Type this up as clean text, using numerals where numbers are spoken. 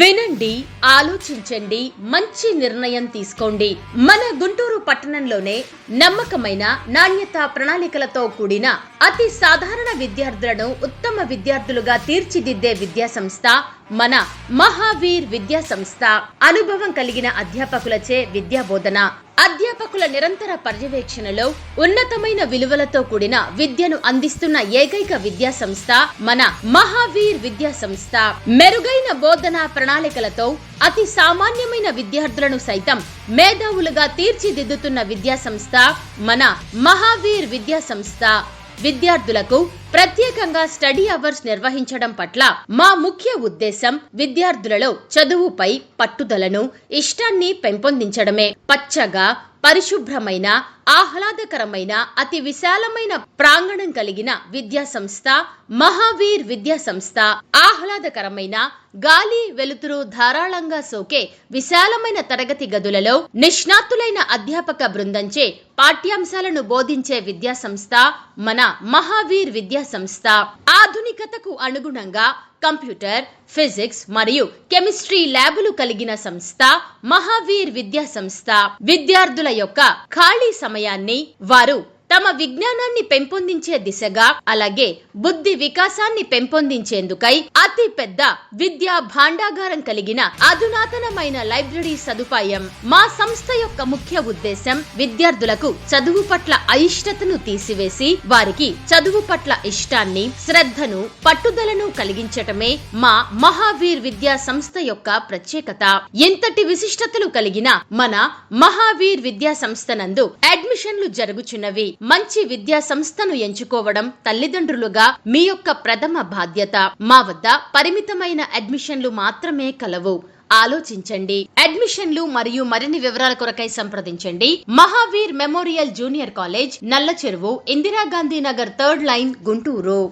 వినండి, ఆలోచించండి, మంచి నిర్ణయం తీసుకోండి. మన గుంటూరు పట్టణంలోనే నమ్మకమైన నాణ్యత ప్రణాళికలతో కూడిన అతి సాధారణ విద్యార్థులను ఉత్తమ విద్యార్థులుగా తీర్చిదిద్దే విద్యా సంస్థ మన మహావీర్ విద్యా సంస్థ. అనుభవం కలిగిన అధ్యాపకులచే విద్యా బోధన, అధ్యాపకుల నిరంతర పర్యవేక్షణలో ఉన్నతమైన విలువలతో కూడిన విద్యను అందిస్తున్న ఏకైక విద్యా సంస్థ మన మహావీర్ విద్యా సంస్థ. మెరుగైన బోధన ప్రణాళికలతో అతి సామాన్యమైన విద్యార్థులను సైతం మేధావులుగా తీర్చిదిద్దుతున్న విద్యా సంస్థ మన మహావీర్ విద్యా సంస్థ. విద్యార్థులకు ప్రత్యేకంగా స్టడీ అవర్స్ నిర్వహించడం పట్ల మా ముఖ్య ఉద్దేశం విద్యార్థులలో చదువుపై పట్టుదలను, ఇష్టాన్ని పెంపొందించడమే. పచ్చగా, పరిశుభ్రమైన, ఆహ్లాదకరమైన, అతి విశాలమైన ప్రాంగణం కలిగిన విద్యా సంస్థ మహావీర్ విద్యా సంస్థ. ఆహ్లాదకరమైన గాలి, వెలుతురు ధారాళంగా సోకే విశాలమైన తరగతి గదులలో నిష్ణాతులైన అధ్యాపక బృందంచే పాఠ్యాంశాలను బోధించే విద్యా సంస్థ మన మహావీర్ విద్యా సంస్థ. ఆధునికతకు అనుగుణంగా కంప్యూటర్, ఫిజిక్స్ మరియు కెమిస్ట్రీ ల్యాబులు కలిగిన సంస్థ మహావీర్ విద్యా సంస్థ. విద్యార్థుల యొక్క ఖాళీ సమయాన్ని వారు తమ విజ్ఞానాన్ని పెంపొందించే దిశగా, అలాగే బుద్ధి వికాసాన్ని పెంపొందించేందుకై అతి పెద్ద విద్యా భాండాగారం కలిగిన అధునాతనమైన లైబ్రరీ సదుపాయం. మా సంస్థ యొక్క ముఖ్య ఉద్దేశం విద్యార్థులకు చదువు పట్ల అయిష్టతను తీసివేసి వారికి చదువు పట్ల ఇష్టాన్ని, శ్రద్ధను, పట్టుదలను కలిగించటమే మా మహావీర్ విద్యా సంస్థ యొక్క ప్రత్యేకత. ఇంతటి విశిష్టతలు కలిగిన మన మహావీర్ విద్యా సంస్థ నందు అడ్మిషన్లు జరుగుచున్నవి. మంచి విద్యా సంస్థను ఎంచుకోవడం తల్లిదండ్రులుగా మీ యొక్క ప్రథమ బాధ్యత. మా వద్ద పరిమితమైన అడ్మిషన్లు మాత్రమే కలవు. ఆలోచించండి. అడ్మిషన్లు మరియు మరిన్ని వివరాల కొరకై సంప్రదించండి. మహావీర్ మెమోరియల్ జూనియర్ కాలేజ్, నల్ల చెరువు, ఇందిరాగాంధీ నగర్, 3rd లైన్, గుంటూరు.